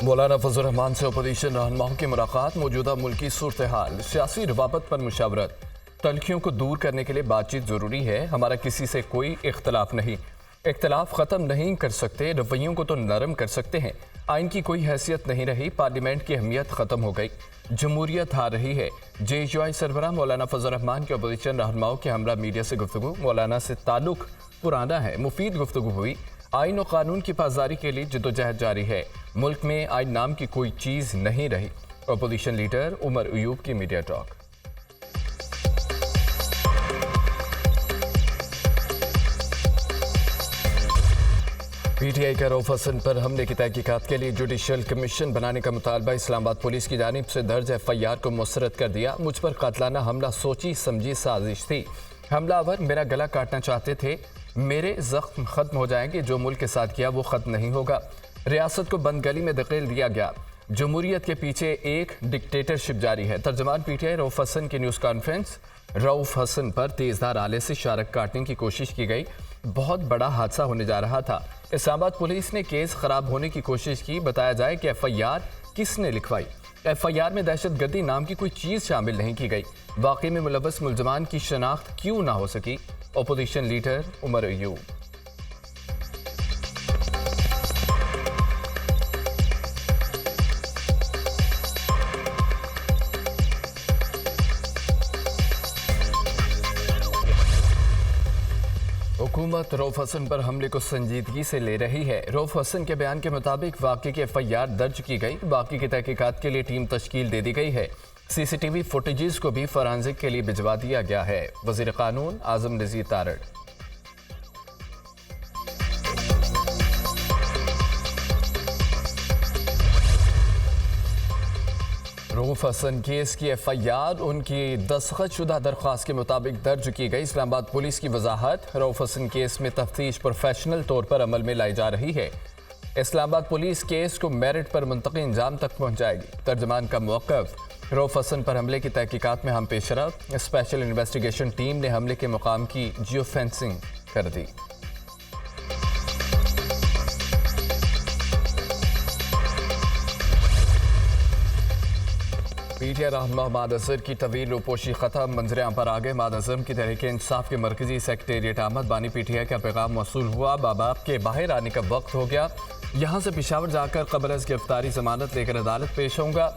मौलाना फजल रहमान से अपोजिशन रहनुमाओं की मुलाकात, मौजूदा मुल्की सूरत हाल, सियासी रवाबत पर मुशावरत। तलखियों को दूर करने के लिए बातचीत ज़रूरी है, हमारा किसी से कोई इख्तलाफ नहीं। इख्तलाफ ख़त्म नहीं कर सकते, रवैयों को तो नरम कर सकते हैं। आइन की कोई हैसियत नहीं रही, पार्लियामेंट की अहमियत ख़त्म हो गई, जमहूरियत हार रही है। JUI सरबराह मौलाना फजल रहमान के अपोजिशन रहनुमाओं के हमरा मीडिया से गुफ्तगू। मौलाना से ताल्लुक पुराना है, मुफीद गुफ्तगू हुई। आइन और कानून की पासदारी के लिए जदोजहद जारी है। मुल्क में आइन नाम की कोई चीज़ नहीं रही। अपोजिशन लीडर उमर अयूब की मीडिया टॉक। PTI का रऊफ हसन पर हमले की तहकीकात के लिए जुडिशल कमीशन बनाने का मुतालबा इस्लामाबाद पुलिस की जानिब से दर्ज FIR को मुस्तरद कर दिया। मुझ पर कातलाना हमला सोची समझी साजिश थी। हमलावर मेरा गला काटना चाहते थे, मेरे जख्म खत्म हो जाएंगे, जो मुल्क के साथ किया वो खत्म नहीं होगा। रियासत को बंद गली में धकेल दिया गया। जमहूरियत के पीछे एक डिक्टेटरशिप जारी है। तर्जमान PTI रऊफ हसन की न्यूज़ कॉन्फ्रेंस। रऊफ हसन पर तेजधार आले से शारक काटने की कोशिश की गई। बहुत बड़ा हादसा होने जा रहा था। इस्लामाबाद पुलिस ने केस खराब होने की कोशिश की। बताया जाए कि FIR किसने लिखवाई। FIR में दहशतगर्दी नाम की कोई चीज़ शामिल नहीं की गई। वाकई में मुलव्वस मुलजमान की शनाख्त क्यों ना हो सकी। Opposition leader Omar Ayub. हुकूमत रऊफ हसन पर हमले को संजीदगी से ले रही है। रऊफ हसन के बयान के मुताबिक वाक़े की FIR दर्ज की गई। बाकी की तहकीकात के लिए टीम तश्कील दे दी गई है। CCTV फुटेजेस को भी फॉरेंसिक के लिए भिजवा दिया गया है। वज़ीर कानून आज़म नज़ीर तारड़। रऊफ हसन केस की FIR उनकी दस्तखतशुदा दरख्वास्त के मुताबिक दर्ज की गई। इस्लामाबाद पुलिस की वजाहत, रऊफ हसन केस में तफ्तीश प्रोफेशनल तौर पर अमल में लाई जा रही है। इस्लामाबाद पुलिस केस को मेरिट पर मुंतकी इंजाम तक पहुंचाएगी। तर्जमान का मौक़िफ़, रऊफ हसन पर हमले की तहकीकात में हम पेशरफ। स्पेशल इन्वेस्टिगेशन टीम ने हमले के मुकाम की जियो फेंसिंग कर दी। PTI रहनुमा हमाद अज़हर की तवील रूपोशी ख़त्म, मंजर आम पर आ गए। हमाद अज़हर की तहरीक इंसाफ के मरकजी सेक्रेटेरिएट अहमद बानी PTI का पैगाम मौसूल हुआ। बाप के बाहर आने का वक्त हो गया। यहाँ से पेशावर जाकर कब्ल अज़ गिरफ्तारी जमानत लेकर अदालत पेश होऊंगा।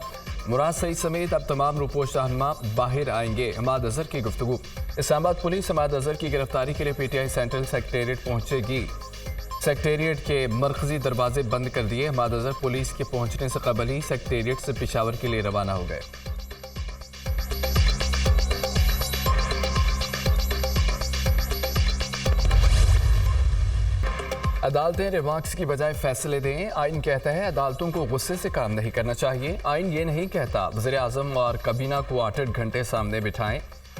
मुराद सईद समेत अब तमाम रूपोश रहनुमा बाहर आएंगे। हमाद अज़हर की गुफ्तगू। इस्लामाबाद पुलिस हमाद अज़हर की गिरफ्तारी के लिए PTI सेंट्रल सेक्रेटेरिएट पहुँचेगी। सेक्रेटेरिएट के मरकजी दरवाजे बंद कर दिए। हमाद अज़हर पुलिस के पहुंचने से कबल ही सेक्रेटेरिएट से पेशावर के लिए रवाना हो गए। अदालतें रिमार्क्स की बजाय फैसले दें। आइन कहता है अदालतों को गुस्से से काम नहीं करना चाहिए। आइन ये नहीं कहता वज़ीर आज़म और काबीना को 8-8 घंटे सामने बिठाएं।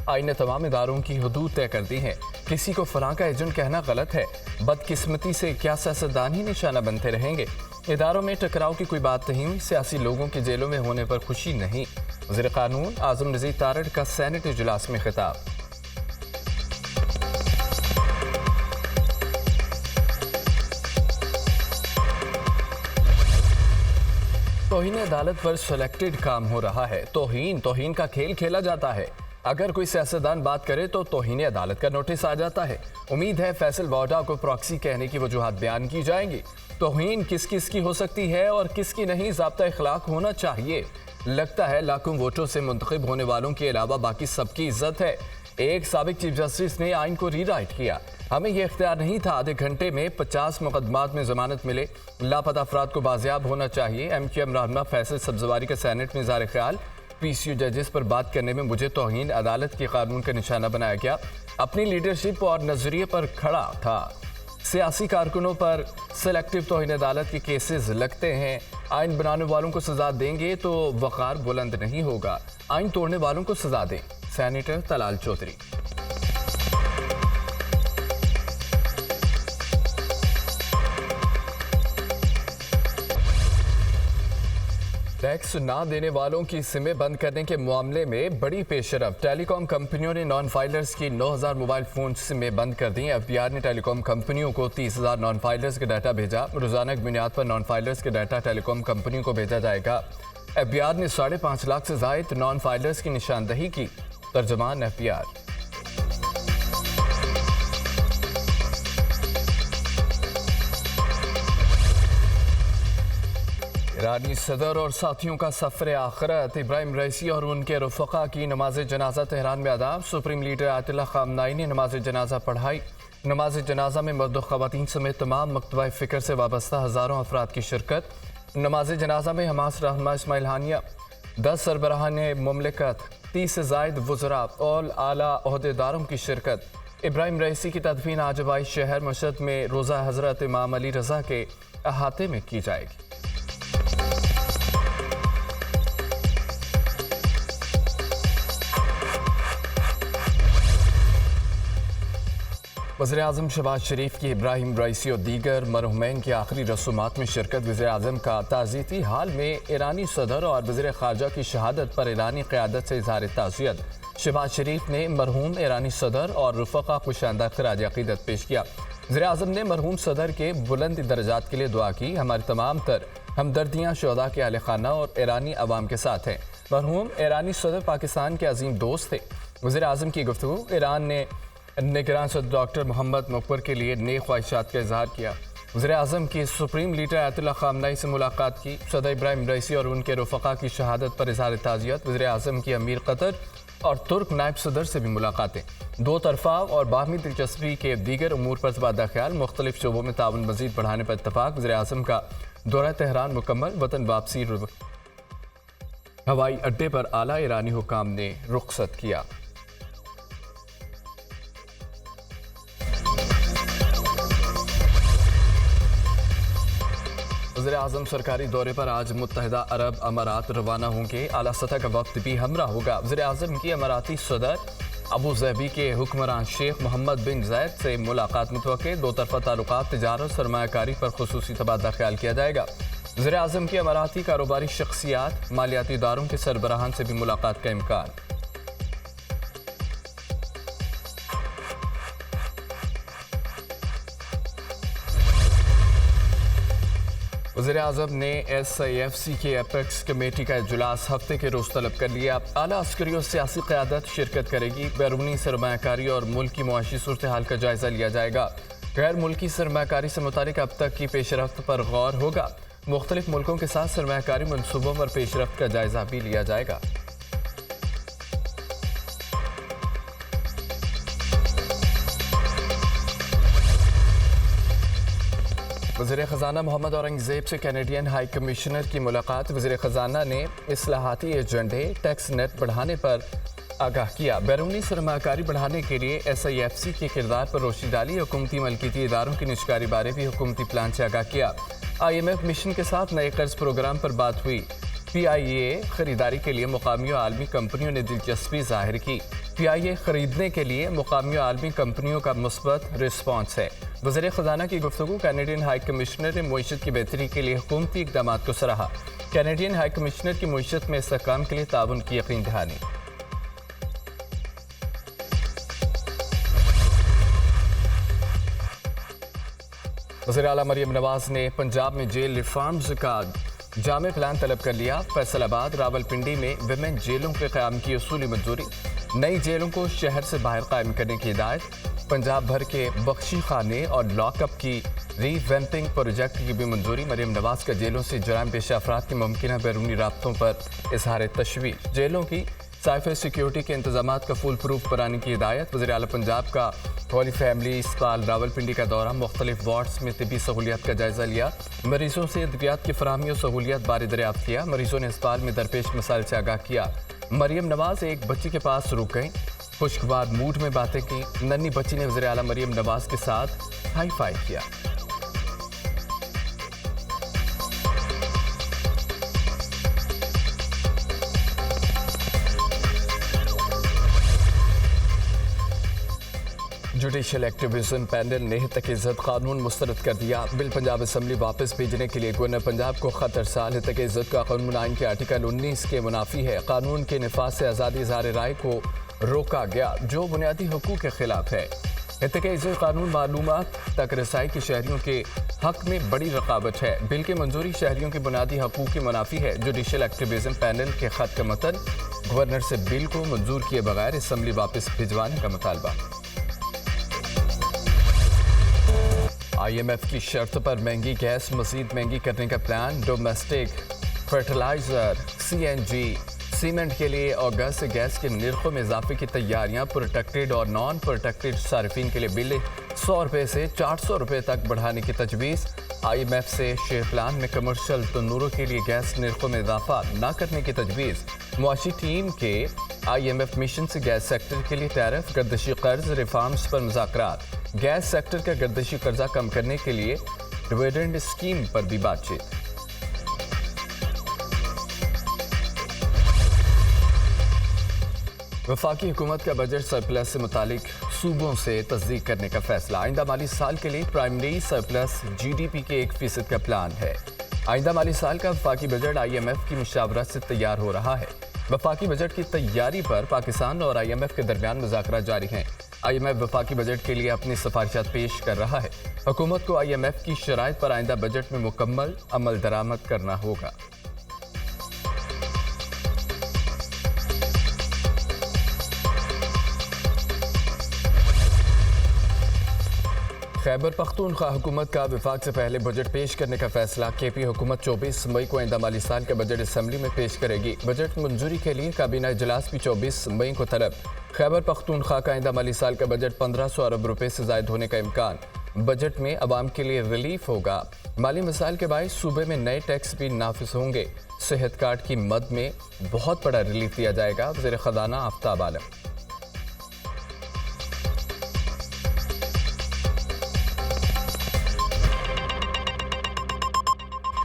आइन ने तमाम इदारों की हदूद तय कर दी हैं। किसी को फलां का एजेंट कहना गलत है। बदकिस्मती से क्या सियासतदान ही निशाना बनते रहेंगे। इदारों में टकराव की कोई बात नहीं हुई। सियासी लोगों के जेलों में होने पर खुशी नहीं। वज़ीर कानून आज़म नज़ीर तारड़ का सेनेट इजलास में खिताब। तौहीन अदालत पर सिलेक्टेड काम हो रहा है। तौहीन का खेल खेला जाता है। अगर कोई सियासतदान बात करे तो तौहीन अदालत का नोटिस आ जाता है। उम्मीद है फैसल वाडा को प्रॉक्सी कहने की वजूहात बयान की जाएंगी। तौहीन किस किस की हो सकती है और किसकी नहीं, ज़ाब्ता इखलाक होना चाहिए। लगता है लाखों वोटों से मुंतखब होने वालों के अलावा बाकी सबकी इज्जत है। एक साबिक चीफ जस्टिस ने आइन को रीराइट किया। हमें यह इख्तियार नहीं था। आधे घंटे में 50 मुकदमात में जमानत मिले। लापता अफराद को बाजियाब होना चाहिए। MQM रहनुमा फैसल सब्जवारी का सेनेट में इज़हार ख्याल। PCU जजेस पर बात करने में मुझे तौहीन अदालत के कानून का निशाना बनाया गया। अपनी लीडरशिप और नजरिए पर खड़ा था। सियासी कारकुनों पर सिलेक्टिव तौहीन अदालत के केसेस लगते हैं। आइन बनाने वालों को सजा देंगे तो वक़ार बुलंद नहीं होगा। आइन तोड़ने वालों को सजा दें। सेनेटर तलाल चौधरी। टैक्स ना देने वालों की सिमें बंद करने के मामले में बड़ी पेशरफ। टेलीकॉम कंपनियों ने नॉन फाइलर्स की 9,000 मोबाइल फोन सिमें बंद कर दी। एफबीआर ने टेलीकॉम कंपनियों को 30,000 नॉन फाइलर्स के डाटा भेजा। रोजाना की बुनियाद पर नॉन फाइलर्स के डाटा टेलीकॉम कंपनियों को भेजा जाएगा। एफबीआर ने 5.5 लाख से ज्यादा नॉन फाइलर्स की निशानदही की। तर्जमान एफबीआर। ईरानी सदर और साथियों का सफर आखिरत। इब्राहिम रईसी और उनके रफ़क़ा की नमाज जनाजा तेहरान में अदा। सुप्रीम लीडर आयतुल्लाह ख़ामनाई ने नमाज जनाजा पढ़ाई। नमाज जनाजा में मर्द ख़वातीन समेत तमाम मकतबा फ़िक्र से वाबस्ता हज़ारों अफराद की शिरकत। नमाज जनाजा में हमास रहनुमा इस्माइल हानिया, 10 सरबराहान मुमलिकत, 30 से ज़ायद वज़रा और आला ओहदेदारों की शिरकत। इब्राहिम रईसी की तदफीन आज बाई शहर मशहद में रोज़ा हज़रत इमाम अली रज़ा के अहाते में की जाएगी। वज़ीर आज़म शहबाज शरीफ की इब्राहिम रईसी और दीगर मरहुमैन की आखिरी रसूमात में शिरकत। वज़ीर आज़म का ताज़ियती हाल में ईरानी सदर और वज़ीर ख़ारजा की शहादत पर ईरानी क़यादत से इज़हार ताज़ियत। शहबाज शरीफ ने मरहूम ईरानी सदर और रफ़क़ा को शानदार ख़िराज अक़ीदत पेश किया। वज़ीर आज़म ने मरहूम सदर के बुलंद दर्जात के लिए दुआ की। हमारी तमाम तर हमदर्दियाँ शहदा के अहले खाना और ईरानी अवाम के साथ हैं। मरहूम ईरानी सदर पाकिस्तान के अजीम दोस्त थे। वज़ीर आज़म की गुफ्तगू। ईरान ने निगरान सदर डॉक्टर मोहम्मद मुक़बर के लिए नेक ख्वाहिशात का इजहार किया। वज़ीर आज़म की सुप्रीम लीडर आयतुल्लाह ख़ामनाई से मुलाकात की। सदर इब्राहिम रईसी और उनके रफ़क़ा की शहादत पर इजहार ताज़ियत। वज़ीर आज़म की अमीर कतर और तुर्क नायब सदर से भी मुलाकातें। दो तरफ़ा और बाहमी दिलचस्पी के दीगर उमूर पर तबादला ख्याल। मुख्तलिफ शोबों में ताउन मज़ीद बढ़ाने पर इत्तफ़ाक़। वज़ीर आज़म का दौरा तेहरान मुकम्मल। वतन वापसी। हवाई अड्डे पर आला ईरानी हुक्काम ने रुख़सत किया। वज़ीर आज़म सरकारी दौरे पर आज मुत्तहिदा अरब अमारात रवाना होंगे। आला सतह का वक्त भी हमरा होगा। वज़ीर आज़म की अमाराती सदर अबू ज़हबी के हुक्मरान शेख मोहम्मद बिन ज़ैद से मुलाकात मुतवक्के। दो तरफ़ा ताल्लुकात, तिजारत, सरमायाकारी पर खुसूसी तबादला ख्याल किया जाएगा। वज़ीर आज़म की अमाराती कारोबारी शख्सियात, मालियाती इदारों के सरबराहान से भी मुलाकात का इम्कान। वज़ीर आज़म ने SIFC के एपेक्स कमेटी का इजलास हफ्ते के रोज़ तलब कर लिया। आला अस्करी और सियासी क़यादत शिरकत करेगी। बैरूनी सरमायाकारी और मुल्की मुआशी सूरत हाल का जायज़ा लिया जाएगा। गैर मुल्की सरमायाकारी से मुतालिक अब तक की पेशरफ्त पर गौर होगा। मुख्तलिफ मुल्कों के साथ सरमायाकारी मनसूबों पर पेशरफ्त का जायज़ा भी लिया जाएगा। वज़ीर ख़ज़ाना मोहम्मद औरंगज़ेब से कैनेडियन हाई कमिश्नर की मुलाकात। वज़ीर ख़ज़ाना ने इस्लाहाती एजेंडे, टैक्स नेट बढ़ाने पर आगाह किया। बैरूनी सरमायाकारी बढ़ाने के लिए SIFC के किरदार पर रोशनी डाली। हुकूमती मलकियती इदारों की निजकारी बारे भी हुकूमती प्लान से आगाह किया। IMF मिशन के साथ नए कर्ज प्रोग्राम पर बात हुई। PIA खरीदारी के लिए मुकामी और आलमी कंपनियों ने दिलचस्पी जाहिर की। PIA खरीदने के लिए मुकामी और आलमी कंपनियों का मुस्बत रिस्पॉन्स है। वज़ीर ख़ज़ाना की गुफ्तगू। कैनेडियन हाई कमिश्नर ने मईशत की बेहतरी के लिए हुकूमती इक़दाम को सराहा। कैनेडियन हाई कमिश्नर की मईशत में इस्तेहकाम के लिए ताउन की यकीन दहानी। वज़ीर आला मरियम नवाज ने पंजाब में जेल रिफॉर्म्स का जामे प्लान तलब कर लिया। फैसलाबाद, रावलपिंडी में विमेन जेलों के क़याम की उसूली मंजूरी। नई जेलों को शहर से बाहर कायम करने की हिदायत। पंजाब भर के बख्शी खाने और लॉकअप की रीवैम्पिंग प्रोजेक्ट की भी मंजूरी। मरियम नवाज का जेलों से जराइम पेशा अफराद के मुमकिन बैरूनी राब्तों पर इजहार तशवीश। जेलों की साइफर सिक्योरिटी के इंतजाम का फुल प्रूफ बनाने की हिदायत। वज़ीर आला पंजाब का होली फैमिली अस्पताल रावलपिंडी का दौरा। मुख्तलिफ वार्ड्स में तिबी सहूलियात का जायज़ा लिया। मरीजों से अद्वियात की फराहमी और सहूलियात बारे दरियाफ्त किया। मरीजों ने अस्पताल में दरपेश मसाइल से आगाह किया। मरियम नवाज एक बच्ची के पास रुक गई। खुशगवार मूड में बातें की। नन्ही बच्ची ने वज़ीर आला मरियम नवाज के साथ हाई फाइव किया। जुडिशल एक्टिविज्म पैनल ने तक इज्जत कानून मुस्तरद कर दिया। बिल पंजाब असम्बली वापस भेजने के लिए गवर्नर पंजाब को खत अरसाल। तक इज्जत का कानून आइन के आर्टिकल 19 के मुनाफी है। कानून के नफाज से आज़ादी इज़हार राय को रोका गया जो बुनियादी हकूक़ के खिलाफ है। तक इज्जत कानून मालूमात तक रसाई के शहरियों के हक में बड़ी रकावट है। बिल की मंजूरी शहरियों के बुनियादी हकूक़ की मुनाफी है। जुडिशल एक्टिविज्म पैनल के खत का मतन गवर्नर से बिल को मंजूर किए बगैर असम्बली वापस भिजवाने का मुतालबा। IMF की शर्त पर महंगी गैस मजीद महंगी करने का plan. Domestic fertiliser, CNG, cement के लिए अगस्त से गैस के निर्खों में इजाफे की तैयारियां। प्रोटेक्टेड और नॉन प्रोटेक्टेड सार्फिन के लिए बिल 100 रुपये से 400 रुपये तक बढ़ाने की तजवीज़। IMF से शेयर प्लान में कमर्शियल तनूरों के लिए गैस निर्खों में इजाफा न करने की तजवीज़। मुआशी टीम के IMF मिशन से गैस सेक्टर के लिए टैरिफ, गर्दिशी कर्ज रिफॉर्म्स पर मुज़ाकरात। गैस सेक्टर का गर्दिशी कर्जा कम करने के लिए डिविडेंड स्कीम पर भी बातचीत। वफाकी हुकूमत का बजट सरप्लस से मुतालिक सूबों से तस्दीक करने का फैसला। आइंदा माली साल के लिए प्राइमरी सरप्लस GDP के 1% का प्लान है। आइंदा माली साल का वफाकी बजट IMF की मुशावरत से तैयार हो रहा है। वफाकी बजट की तैयारी पर पाकिस्तान और IMF के दरमियान मुज़ाकरात जारी हैं। IMF वफाकी बजट के लिए अपनी सिफारिशात पेश कर रहा है। हुकूमत को IMF की शराइत पर आइंदा बजट में मुकम्मल अमल दरामद करना होगा। खैबर पख्तूनख्वा हुकूमत का विफाक से पहले बजट पेश करने का फैसला। KP हुकूमत 24 मई को आइंदा माली साल का बजट असम्बली में पेश करेगी। बजट मंजूरी के लिए काबीना इजलास भी 24 मई को तलब। खैबर पख्तूनख्वा का आइंदा माली साल का बजट 1500 अरब रुपए से जायद होने का इम्कान। बजट में अवाम के लिए रिलीफ होगा। माली मसाइल के बायस सूबे में नए टैक्स भी नाफिज होंगे। सेहत कार्ड की मद में बहुत बड़ा रिलीफ दिया जाएगा। वज़ीर ख़ज़ाना आफ्ताब आलम।